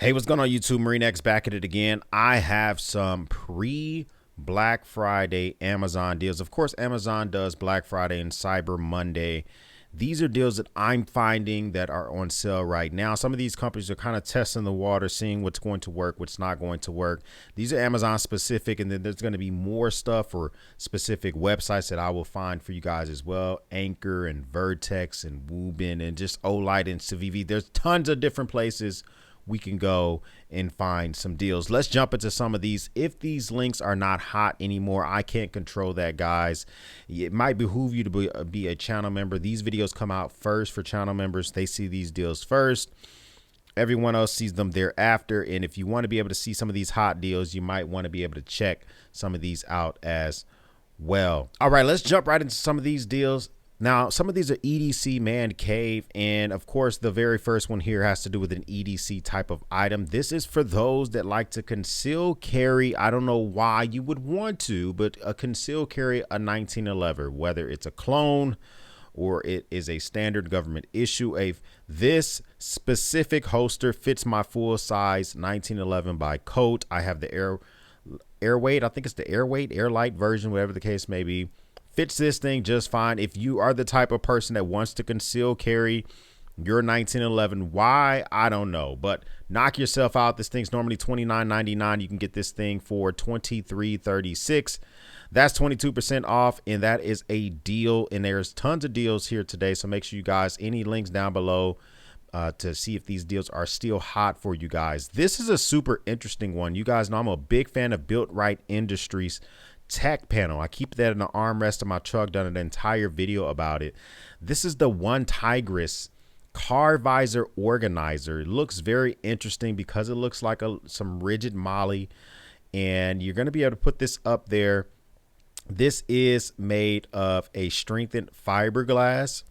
Hey, what's going on YouTube? Marine X back at it again. I have some pre-Black Friday Amazon deals. Of course, Amazon does Black Friday and Cyber Monday. These are deals that I'm finding that are on sale right now. Some of these companies are kind of testing the water, seeing what's going to work, what's not going to work. These are Amazon specific, and then there's going to be more stuff for specific websites that I will find for you guys as well. Anchor and Vertex and Wubin and just Olight and Civivi. There's tons of different places we can go and find some deals. Let's jump into some of these. If these links are not hot anymore, I can't control that, guys. It might behoove you to be a channel member. These videos come out first for channel members. They see these deals first. Everyone else sees them thereafter. And if you want to be able to see some of these hot deals, you might want to be able to check some of these out as well. All right, let's jump right into some of these deals. Now, some of these are EDC Man Cave, and of course, the very first one here has to do with an EDC type of item. This is for those that like to conceal carry. I don't know why you would want to, but a conceal carry a 1911, whether it's a clone or it is a standard government issue. This specific holster fits my full size 1911 by Coat. I have the Airweight. I think it's the Airlight version, whatever the case may be. Fits this thing just fine. If you are the type of person that wants to conceal carry your 1911, why? I don't know, but knock yourself out. This thing's normally $29.99. You can get this thing for $23.36. That's 22% off, and that is a deal. And there's tons of deals here today, so make sure you guys, any links down below to see if these deals are still hot for you guys. This is a super interesting one. You guys know I'm a big fan of Built Right Industries tech panel. I keep that in the armrest of my truck, done an entire video about it. This is the One Tigris car visor organizer. It looks very interesting because it looks like some rigid moly, and you're going to be able to put this up there. This is made of a strengthened fiberglass.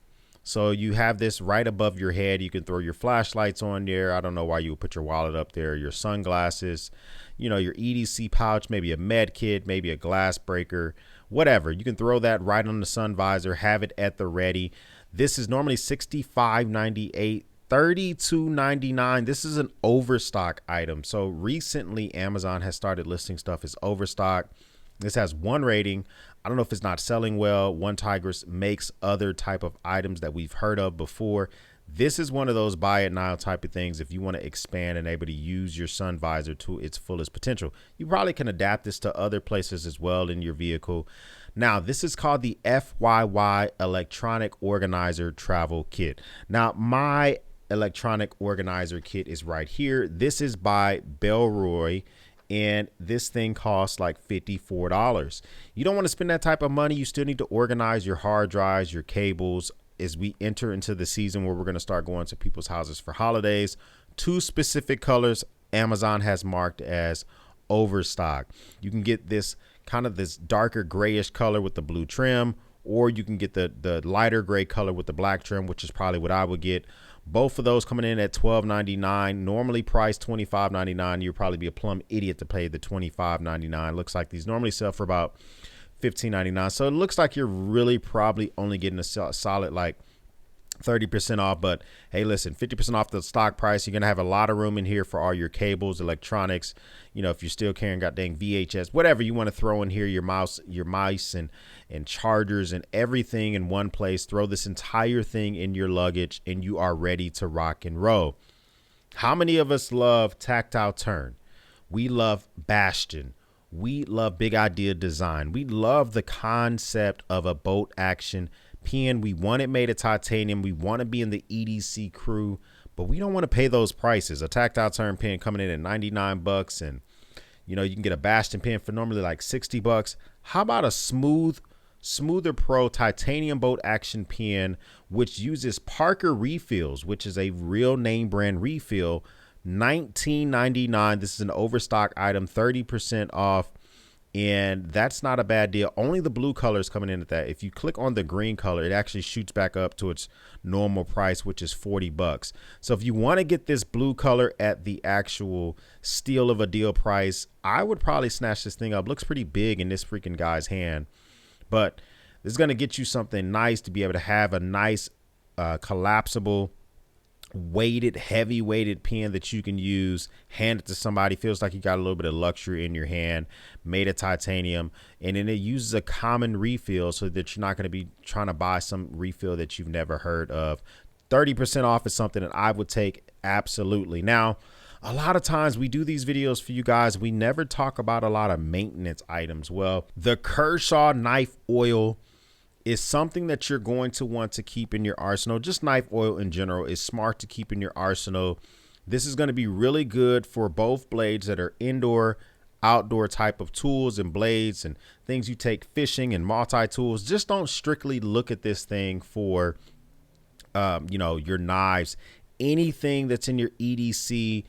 So you have this right above your head. You can throw your flashlights on there. I don't know why you would put your wallet up there, your sunglasses, you know, your EDC pouch, maybe a med kit, maybe a glass breaker, whatever. You can throw that right on the sun visor, have it at the ready. This is normally $65.98, $32.99. This is an overstock item. So recently Amazon has started listing stuff as overstock. This has 1 rating. I don't know if it's not selling well. One Tigris makes other type of items that we've heard of before. This is one of those buy it now type of things. If you want to expand and able to use your sun visor to its fullest potential, you probably can adapt this to other places as well in your vehicle. Now, this is called the FYY Electronic Organizer Travel Kit. Now, my electronic organizer kit is right here. This is by Bellroy, and this thing costs like $54. You don't want to spend that type of money. You still need to organize your hard drives, your cables, as we enter into the season where we're going to start going to people's houses for holidays. 2 specific colors Amazon has marked as overstock. You can get this kind of this darker grayish color with the blue trim, or you can get the lighter gray color with the black trim, which is probably what I would get. Both of those coming in at $12.99, normally priced $25.99. You'll probably be a plumb idiot to pay the $25.99. Looks like these normally sell for about $15.99. So it looks like you're really probably only getting a solid like 30% off. But hey, listen, 50% off the stock price. You're going to have a lot of room in here for all your cables, electronics. You know, if you're still carrying goddamn VHS, whatever you want to throw in here, your mice and chargers and everything in one place. Throw this entire thing in your luggage and you are ready to rock and roll. How many of us love tactile turn? We love Bastion. We love big idea design. We love the concept of a bolt action pen. We want it made of titanium. We want to be in the EDC crew, but we don't want to pay those prices. A tactile turn pen coming in at 99 bucks, and you know, you can get a Bastion pen for normally like 60 bucks. How about a Smoother Pro titanium bolt action pen, which uses Parker refills, which is a real name brand refill? $19.99. This is an overstock item, 30% off, and that's not a bad deal. Only the blue color is coming in at that. If you click on the green color, it actually shoots back up to its normal price, which is 40 bucks. So if you want to get this blue color at the actual steal of a deal price, I would probably snatch this thing up. Looks pretty big in this freaking guy's hand, but this is going to get you something nice to be able to have a nice collapsible weighted, heavy weighted pen that you can use, hand it to somebody, feels like you got a little bit of luxury in your hand, made of titanium, and then it uses a common refill so that you're not going to be trying to buy some refill that you've never heard of. 30% off is something that I would take, absolutely. Now, a lot of times we do these videos for you guys, we never talk about a lot of maintenance items. Well, the Kershaw knife oil is something that you're going to want to keep in your arsenal. Just knife oil in general is smart to keep in your arsenal. This is going to be really good for both blades that are indoor, outdoor type of tools and blades and things you take fishing and multi-tools. Just don't strictly look at this thing for, your knives. Anything that's in your EDC,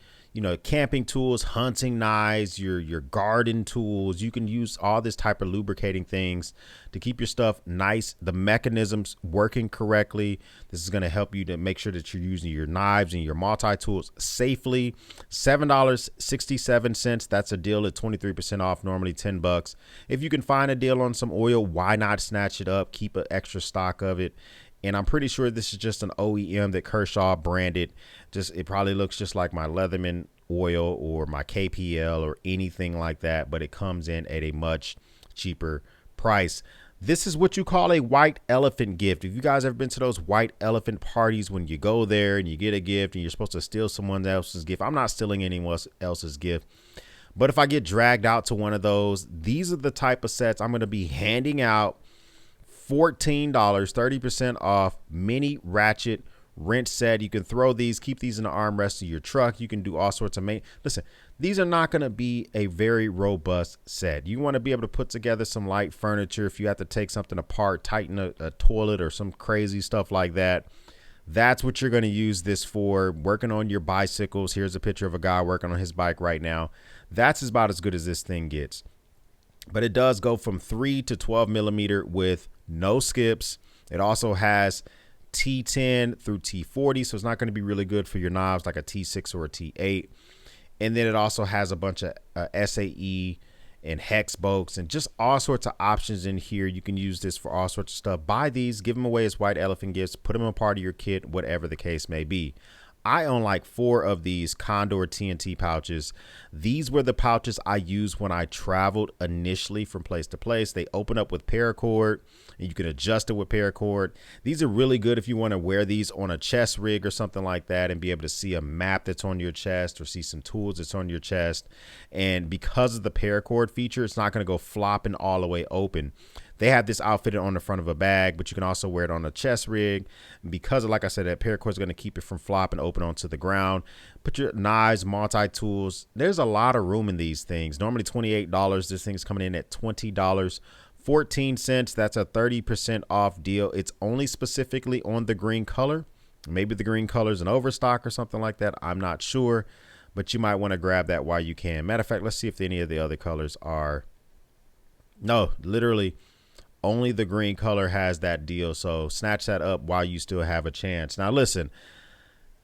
camping tools, hunting knives, your garden tools, you can use all this type of lubricating things to keep your stuff nice, the mechanisms working correctly. This is going to help you to make sure that you're using your knives and your multi-tools safely. $7.67. That's a deal at 23% off, normally $10. If you can find a deal on some oil, why not snatch it up? Keep an extra stock of it. And I'm pretty sure this is just an OEM that Kershaw branded. It probably looks just like my Leatherman oil or my KPL or anything like that, but it comes in at a much cheaper price. This is what you call a white elephant gift. If you guys ever been to those white elephant parties when you go there and you get a gift and you're supposed to steal someone else's gift. I'm not stealing anyone else's gift. But if I get dragged out to one of those, these are the type of sets I'm going to be handing out. $14, 30% off, mini ratchet wrench set. You can throw these, keep these in the armrest of your truck. You can do all sorts of listen, these are not going to be a very robust set. You want to be able to put together some light furniture. If you have to take something apart, tighten a toilet or some crazy stuff like that, that's what you're going to use this for. Working on your bicycles. Here's a picture of a guy working on his bike right now. That's about as good as this thing gets. But it does go from 3 to 12 millimeter with no skips. It also has T10 through T40, so it's not going to be really good for your knives like a T6 or a T8. And then it also has a bunch of SAE and hex bolts and just all sorts of options in here. You can use this for all sorts of stuff. Buy these, give them away as white elephant gifts, put them in part of your kit, whatever the case may be. I own like 4 of these Condor TNT pouches. These were the pouches I used when I traveled initially from place to place. They open up with paracord and you can adjust it with paracord. These are really good if you want to wear these on a chest rig or something like that and be able to see a map that's on your chest or see some tools that's on your chest. And because of the paracord feature, it's not going to go flopping all the way open. They have this outfitted on the front of a bag, but you can also wear it on a chest rig. Because of, like I said, that paracord is going to keep it from flopping open onto the ground. Put your knives, multi-tools. There's a lot of room in these things. Normally $28. This thing's coming in at $20. 14 cents. That's a 30% off deal. It's only specifically on the green color. Maybe the green color is an overstock or something like that. I'm not sure, but you might want to grab that while you can. Matter of fact, let's see if any of the other colors are. No, literally only the green color has that deal. So snatch that up while you still have a chance. Now listen,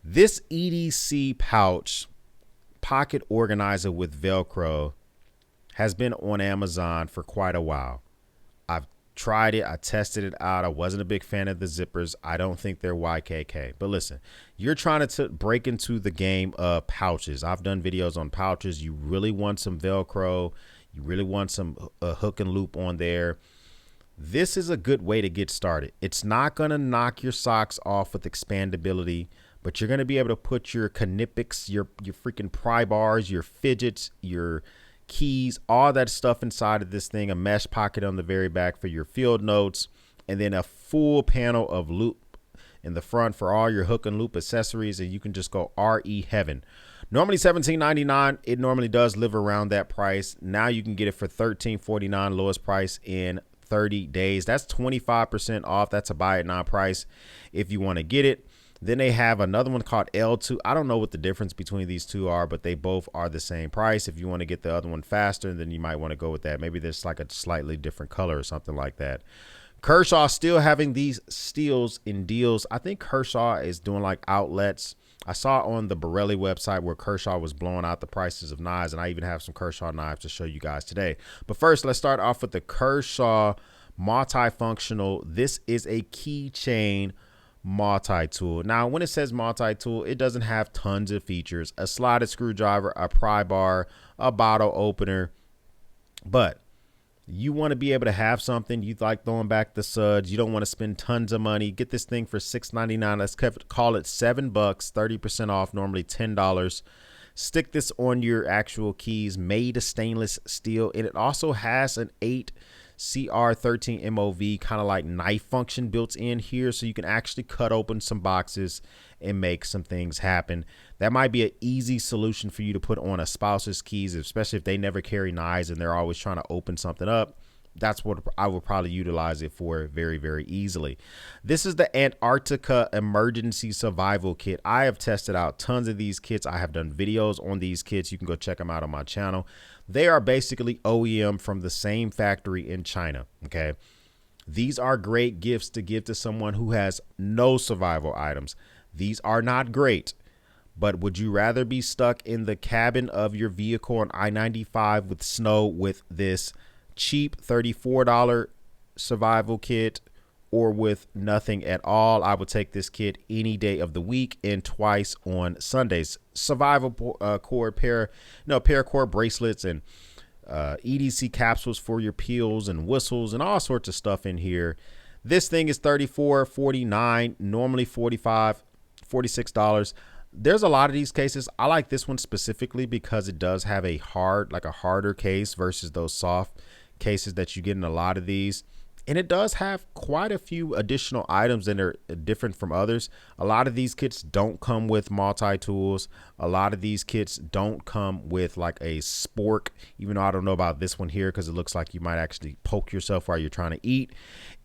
this EDC pouch pocket organizer with Velcro has been on Amazon for quite a while. I've tried it. I tested it out. I wasn't a big fan of the zippers. I don't think they're YKK. But listen, you're trying to break into the game of pouches. I've done videos on pouches. You really want some Velcro. You really want some hook and loop on there. This is a good way to get started. It's not going to knock your socks off with expandability, but you're going to be able to put your Knipex, your freaking pry bars, your fidgets, your keys, all that stuff inside of this thing, a mesh pocket on the very back for your field notes, and then a full panel of loop in the front for all your hook and loop accessories, and you can just go RE heaven. Normally $17.99. It normally does live around that price. Now you can get it for $13.49, lowest price in 30 days. That's 25% off. That's a buy it now price if you want to get it. Then they have another one called L2. I don't know what the difference between these two are, but they both are the same price. If you want to get the other one faster, then you might want to go with that. Maybe there's like a slightly different color or something like that. Kershaw still having these steals in deals. I think Kershaw is doing like outlets. I saw on the Borelli website where Kershaw was blowing out the prices of knives, and I even have some Kershaw knives to show you guys today. But first, let's start off with the Kershaw multifunctional. This is a keychain multi-tool. Now, when it says multi-tool, it doesn't have tons of features: a slotted screwdriver, a pry bar, a bottle opener. But you want to be able to have something. You like throwing back the suds. You don't want to spend tons of money. Get this thing for $6.99. Let's call it $7, 30% off, normally $10. Stick this on your actual keys, made of stainless steel. And it also has an 8 CR13 MOV kind of like knife function built in here, so you can actually cut open some boxes and make some things happen. That might be an easy solution for you to put on a spouse's keys, especially if they never carry knives and they're always trying to open something up. That's what I would probably utilize it for very, very easily. This is the Antarctica Emergency Survival Kit. I have tested out tons of these kits. I have done videos on these kits. You can go check them out on my channel. They are basically OEM from the same factory in China. Okay. These are great gifts to give to someone who has no survival items. These are not great, but would you rather be stuck in the cabin of your vehicle on I-95 with snow with this cheap $34 survival kit, or with nothing at all? I would take this kit any day of the week and twice on Sundays. Survival cord paracord bracelets and EDC capsules for your peels and whistles and all sorts of stuff in here. This thing is $34, $49, normally $45, $46. There's a lot of these cases. I like this one specifically because it does have a harder case versus those soft cases that you get in a lot of these. And it does have quite a few additional items that are different from others. A lot of these kits don't come with multi-tools. A lot of these kits don't come with like a spork, even though I don't know about this one here because it looks like you might actually poke yourself while you're trying to eat.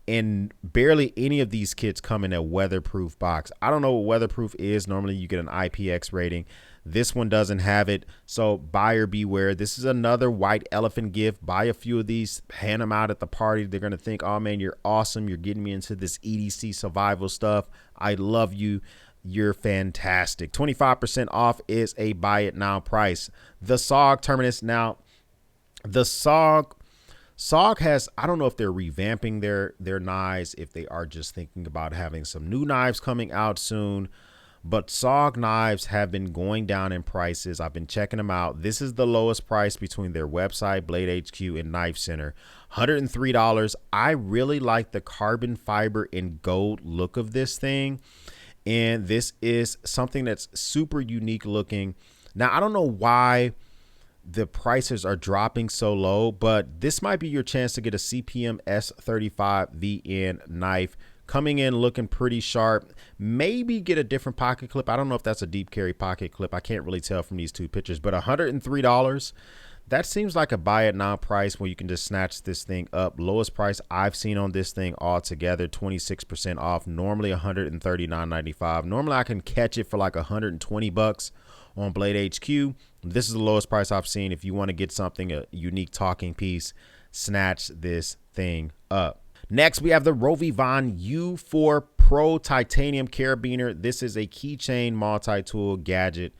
And barely any of these kits come in a weatherproof box. I don't know what weatherproof is. Normally you get an IPX rating. This one doesn't have it, so buyer beware. This is another white elephant gift. Buy a few of these, hand them out at the party. They're going to think, oh man, you're awesome. You're getting me into this EDC survival stuff. I love you. You're fantastic. 25% off is a buy it now price. The SOG Terminus. Now, the SOG has, I don't know if they're revamping their knives, if they are just thinking about having some new knives coming out soon. But SOG knives have been going down in prices. I've been checking them out. This is the lowest price between their website, Blade HQ, and Knife Center. $103. I really like the carbon fiber and gold look of this thing. And this is something that's super unique looking. Now, I don't know why the prices are dropping so low, but this might be your chance to get a CPM S35 VN knife. Coming in looking pretty sharp. Maybe get a different pocket clip. I don't know if that's a deep carry pocket clip. I can't really tell from these two pictures, but $103. That seems like a buy it now price where you can just snatch this thing up. Lowest price I've seen on this thing altogether, 26% off. Normally $139.95. Normally I can catch it for like $120 on Blade HQ. This is the lowest price I've seen. If you want to get something, a unique talking piece, snatch this thing up. Next, we have the Rivon U4 Pro Titanium Carabiner. This is a keychain multi-tool gadget.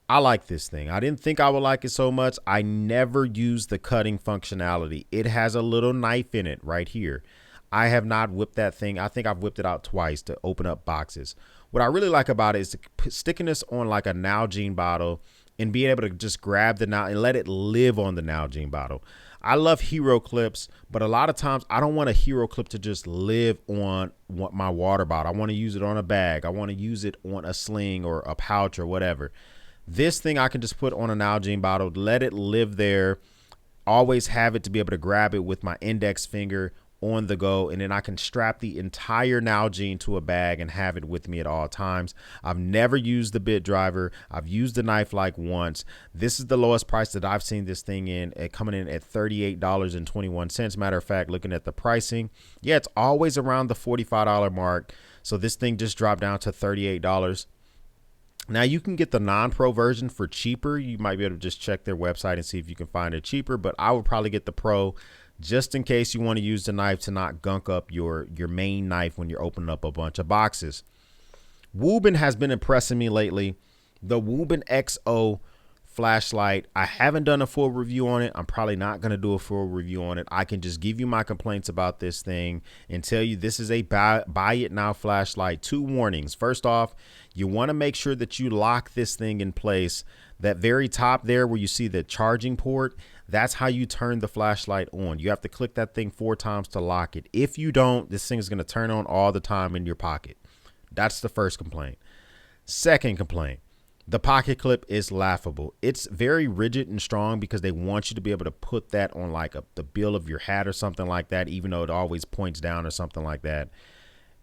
I like this thing. I didn't think I would like it so much. I never use the cutting functionality. It has a little knife in it right here. I have not whipped that thing. I think I've whipped it out twice to open up boxes. What I really like about it is sticking this on like a Nalgene bottle and being able to just grab the Nalgene and let it live on the Nalgene bottle. I love hero clips, but a lot of times I don't want a hero clip to just live on my water bottle. I want to use it on a bag. I want to use it on a sling or a pouch or whatever. This thing I can just put on a Nalgene bottle, let it live there, always have it to be able to grab it with my index finger on the go, and then I can strap the entire Nalgene to a bag and have it with me at all times. I've never used the bit driver. I've used the knife like once. This is the lowest price that I've seen this thing in, coming in at $38.21. Matter of fact, looking at the pricing, yeah, it's always around the $45 mark. So this thing just dropped down to $38. Now you can get the non-pro version for cheaper. You might be able to just check their website and see if you can find it cheaper, but I would probably get the pro just in case you want to use the knife to not gunk up your main knife when you're opening up a bunch of boxes. Wubin has been impressing me lately. The Wubin XO flashlight. I haven't done a full review on it. I'm probably not going to do a full review on it. I can just give you my complaints about this thing and tell you this is a buy it now flashlight. 2 warnings. First off, you want to make sure that you lock this thing in place. That very top there where you see the charging port, that's how you turn the flashlight on. You have to click that thing 4 times to lock it. If you don't, this thing is going to turn on all the time in your pocket. That's the first complaint. Second complaint. The pocket clip is laughable. It's very rigid and strong because they want you to be able to put that on like the bill of your hat or something like that, even though it always points down or something like that.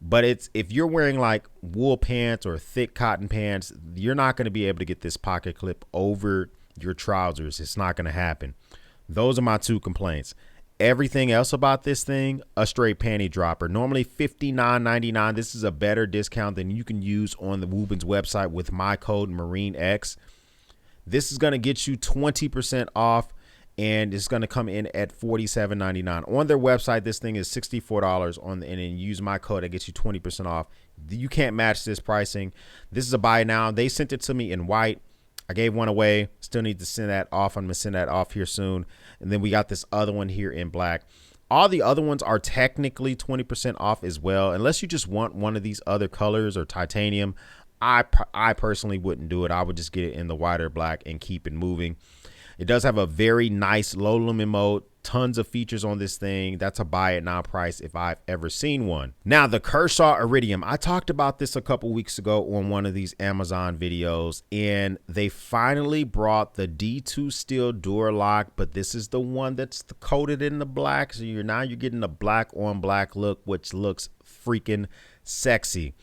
But if you're wearing like wool pants or thick cotton pants, you're not going to be able to get this pocket clip over your trousers. It's not going to happen. Those are my 2 complaints. Everything else about this thing, a straight panty dropper. Normally $59.99. This is a better discount than you can use on the Wubin's website with my code MarineX. This is going to get you 20% off, and it's going to come in at $47.99. On their website, this thing is $64 and then use my code that gets you 20% off. You can't match this pricing. This is a buy now. They sent it to me in white. I gave one away. Still need to send that off. I'm going to send that off here soon. And then we got this other one here in black. All the other ones are technically 20% off as well. Unless you just want one of these other colors or titanium, I personally wouldn't do it. I would just get it in the white or black and keep it moving. It does have a very nice low lumen mode, tons of features on this thing. That's a buy it now price if I've ever seen one. Now the Kershaw Aridium, I talked about this a couple weeks ago on one of these Amazon videos, and they finally brought the D2 steel door lock, but this is the one that's coated in the black. So you're getting a black on black look, which looks freaking sexy.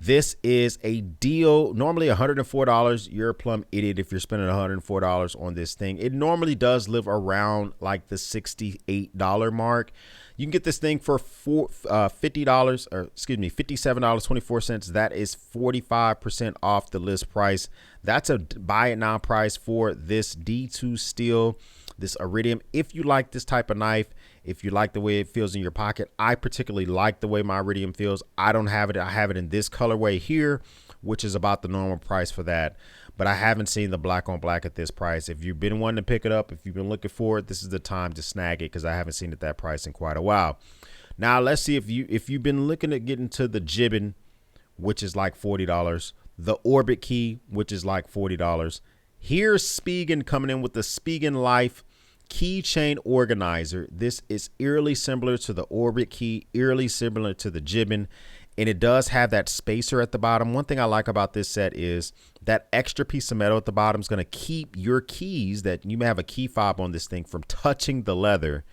This is a deal, normally $104. You're a plumb idiot if you're spending $104 on this thing. It normally does live around like the $68 mark. You can get this thing for $57.24. That is 45% off the list price. That's a buy it now price for this D2 steel, this Aridium. If you like this type of knife, if you like the way it feels in your pocket, I particularly like the way my Aridium feels. I don't have it. I have it in this colorway here, which is about the normal price for that. But I haven't seen the black on black at this price. If you've been wanting to pick it up, if you've been looking for it, this is the time to snag it because I haven't seen it that price in quite a while. Now let's see if you've been looking at getting to the Jibbin, which is like $40, the Orbit Key, which is like $40. Here's Spigen coming in with the Spigen Life Keychain organizer. This is eerily similar to the Orbit Key, eerily similar to the Jibbin, and it does have that spacer at the bottom. One thing I like about this set is that extra piece of metal at the bottom is going to keep your keys, that you may have a key fob on this thing, from touching the leather,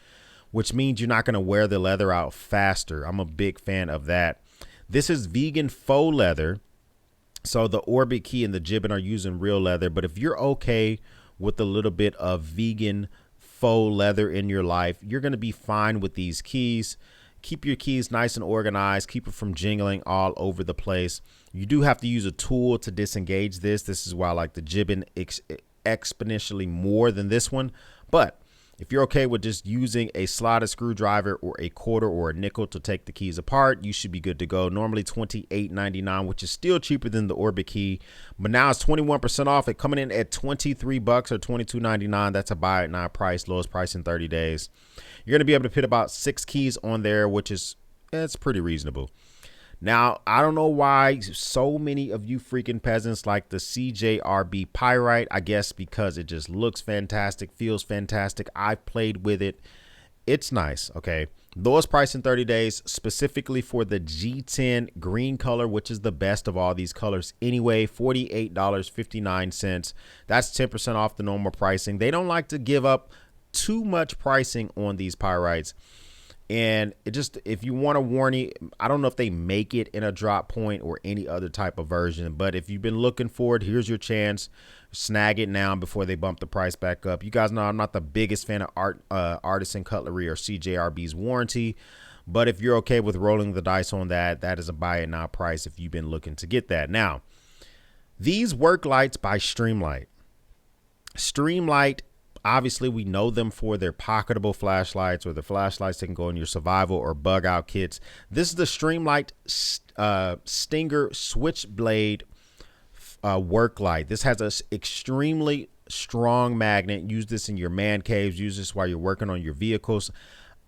which means you're not going to wear the leather out faster. I'm a big fan of that. This is vegan faux leather. So the Orbit Key and the Jibbin are using real leather, but if you're okay with a little bit of vegan faux leather in your life, you're going to be fine with these keys. Keep your keys nice and organized. Keep it from jingling all over the place. You do have to use a tool to disengage this. This is why I like the Jibbin exponentially more than this one. But if you're okay with just using a slotted screwdriver or a quarter or a nickel to take the keys apart, you should be good to go. Normally $28.99, which is still cheaper than the Orbit Key, but now it's 21% off. It coming in at $23 or $22.99. That's a buy it now price, lowest price in 30 days. You're going to be able to put about 6 keys on there, which is, it's pretty reasonable. Now, I don't know why so many of you freaking peasants like the CJRB Pyrite. I guess because it just looks fantastic, feels fantastic. I've played with it. It's nice, okay? Lowest price in 30 days, specifically for the G10 green color, which is the best of all these colors anyway, $48.59. That's 10% off the normal pricing. They don't like to give up too much pricing on these Pyrites. And it just, if you want a warning, I don't know if they make it in a drop point or any other type of version, but if you've been looking for it, here's your chance. Snag it now before they bump the price back up. You guys know I'm not the biggest fan of Artisan Cutlery or CJRB's warranty, but if you're okay with rolling the dice on that, that is a buy it now price if you've been looking to get that. Now, these work lights by Streamlight. Streamlight, obviously, we know them for their pocketable flashlights or the flashlights that can go in your survival or bug out kits. This is the Streamlight Stinger Switchblade work light. This has an extremely strong magnet. Use this in your man caves. Use this while you're working on your vehicles.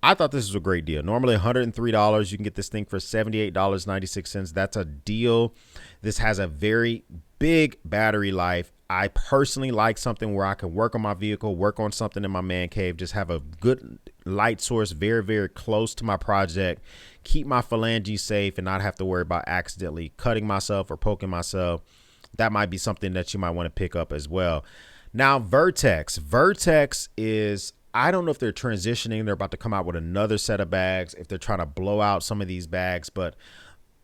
I thought this was a great deal. Normally $103. You can get this thing for $78.96. That's a deal. This has a very big battery life. I personally like something where I can work on my vehicle, work on something in my man cave, just have a good light source very, very close to my project, keep my phalange safe and not have to worry about accidentally cutting myself or poking myself. That might be something that you might want to pick up as well. Now, Vertex. Vertex is, I don't know if they're transitioning. They're about to come out with another set of bags, if they're trying to blow out some of these bags, but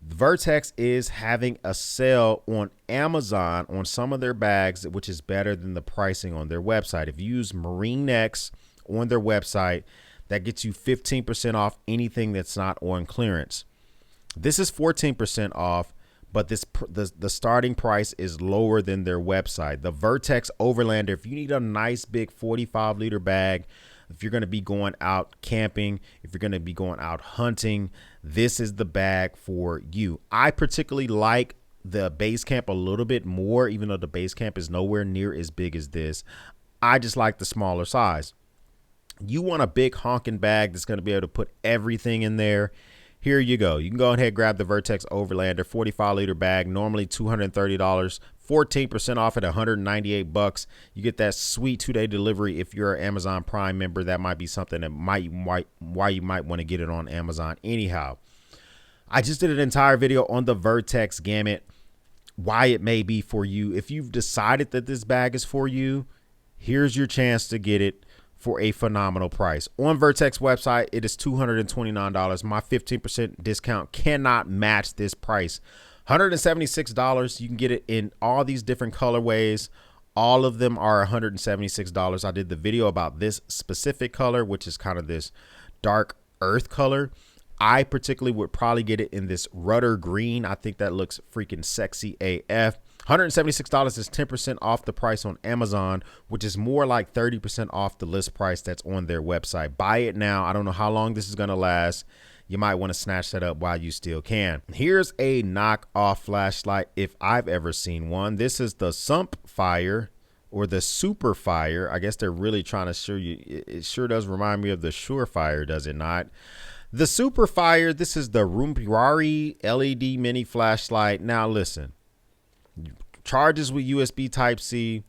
Vertex is having a sale on Amazon on some of their bags, which is better than the pricing on their website. If you use Marine X on their website, that gets you 15% off anything that's not on clearance. This is 14% off, but the starting price is lower than their website. The Vertex Overlander, if you need a nice big 45-liter bag, if you're going to be going out camping, if you're going to be going out hunting, this is the bag for you. I particularly like the base camp a little bit more, even though the base camp is nowhere near as big as this. I just like the smaller size. You want a big honking bag that's going to be able to put everything in there. Here you go. You can go ahead and grab the Vertex Overlander 45-liter bag, normally $230, 14% off at $198. You get that sweet 2-day delivery. If you're an Amazon Prime member, that might be something that why you might want to get it on Amazon. Anyhow, I just did an entire video on the Vertex gamut, why it may be for you. If you've decided that this bag is for you, here's your chance to get it for a phenomenal price. On Vertex website, it is $229. My 15% discount cannot match this price. $176. You can get it in all these different colorways. All of them are $176. I did the video about this specific color, which is kind of this dark earth color. I particularly would probably get it in this rudder green. I think that looks freaking sexy AF. $176 is 10% off the price on Amazon, which is more like 30% off the list price that's on their website. Buy it now. I don't know how long this is going to last. You might want to snatch that up while you still can. Here's a knockoff flashlight if I've ever seen one. This is the Sump Fire, or the Super Fire. I guess they're really trying to show you. It sure does remind me of the Surefire, does it not? The Super Fire, this is the Rari LED mini flashlight. Now listen, charges with USB Type-C,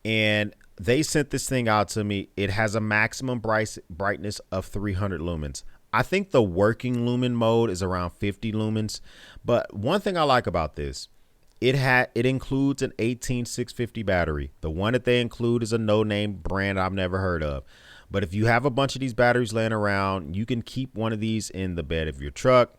and they sent this thing out to me. It has a maximum brightness of 300 lumens. I think the working lumen mode is around 50 lumens. But one thing I like about this, it includes an 18650 battery. The one that they include is a no-name brand I've never heard of. But if you have a bunch of these batteries laying around, you can keep one of these in the bed of your truck.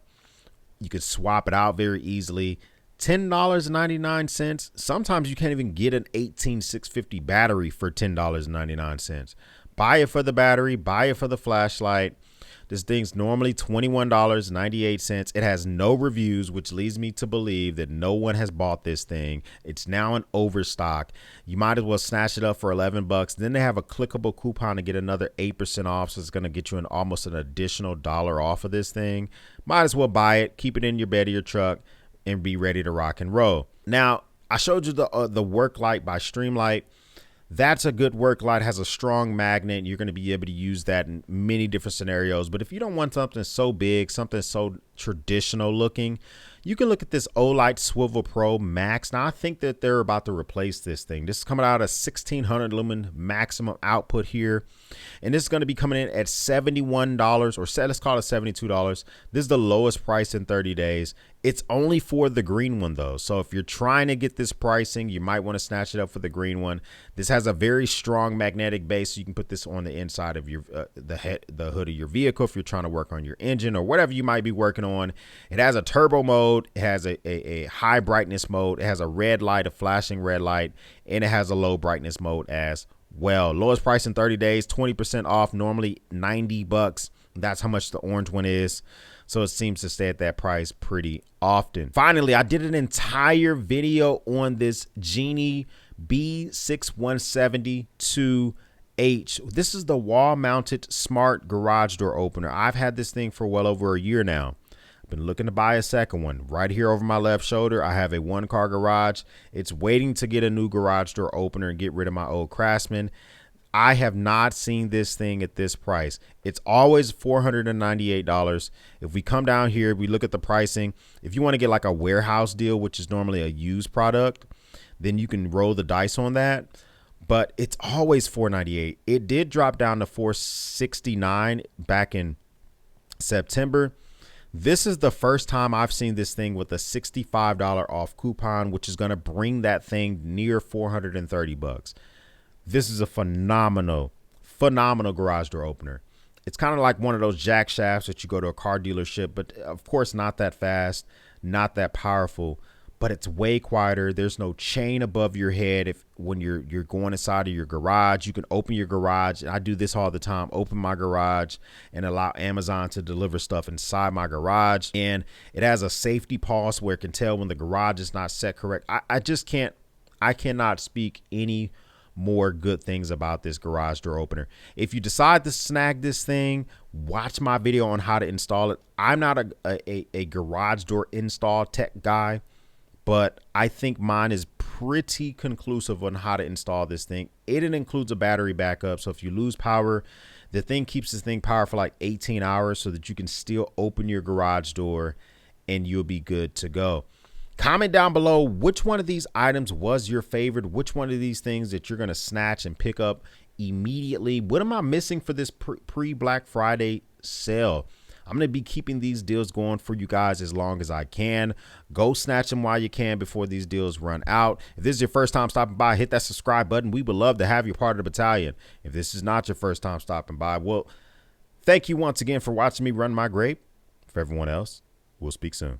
You could swap it out very easily. $10.99. Sometimes you can't even get an 18650 battery for $10.99. Buy it for the battery, buy it for the flashlight. This thing's normally $21.98. It has no reviews, which leads me to believe that no one has bought this thing. It's now in overstock. You might as well snatch it up for $11. Then they have a clickable coupon to get another 8% off. So it's going to get you almost an additional $1 off of this thing. Might as well buy it, keep it in your bed of your truck, and be ready to rock and roll. Now, I showed you the work light by Streamlight. That's a good work light, has a strong magnet. You're going to be able to use that in many different scenarios. But if you don't want something so big, something so traditional looking, you can look at this Olight Swivel Pro Max. Now, I think that they're about to replace this thing. This is coming out at 1600 lumen maximum output here. And this is going to be coming in at $71, or let's call it $72. This is the lowest price in 30 days. It's only for the green one, though. So if you're trying to get this pricing, you might want to snatch it up for the green one. This has a very strong magnetic base. So you can put this on the inside of your the hood of your vehicle if you're trying to work on your engine or whatever you might be working on. It has a turbo mode. It has a high brightness mode. It has a red light, a flashing red light, and it has a low brightness mode as well. Lowest price in 30 days, 20% off, normally $90. That's how much the orange one is. So it seems to stay at that price pretty often. Finally, I did an entire video on this Genie B6172H. This is the wall mounted smart garage door opener. I've had this thing for well over a year now. Been looking to buy a second one. Right here over my left shoulder, I have a 1-car garage. It's waiting to get a new garage door opener and get rid of my old Craftsman. I have not seen this thing at this price. It's always $498. If we come down here, we look at the pricing. If you want to get like a warehouse deal, which is normally a used product, then you can roll the dice on that. But it's always $498. It did drop down to $469 back in September. This is the first time I've seen this thing with a $65 off coupon, which is going to bring that thing near 430 bucks. This is a phenomenal garage door opener. It's kind of like one of those jack shafts that you go to a car dealership, but of course not that fast, not that powerful, but it's way quieter. There's no chain above your head. When you're going inside of your garage, you can open your garage. I do this all the time, open my garage and allow Amazon to deliver stuff inside my garage. And it has a safety pulse where it can tell when the garage is not set correct. I cannot speak any more good things about this garage door opener. If you decide to snag this thing, watch my video on how to install it. I'm not a garage door install tech guy, but I think mine is pretty conclusive on how to install this thing. It includes a battery backup. So if you lose power, the thing keeps this thing power for like 18 hours so that you can still open your garage door and you'll be good to go. Comment down below which one of these items was your favorite, which one of these things that you're going to snatch and pick up immediately. What am I missing for this pre-Black Friday sale? I'm going to be keeping these deals going for you guys as long as I can. Go snatch them while you can before these deals run out. If this is your first time stopping by, hit that subscribe button. We would love to have you part of the battalion. If this is not your first time stopping by, well, thank you once again for watching me run my grape. For everyone else, we'll speak soon.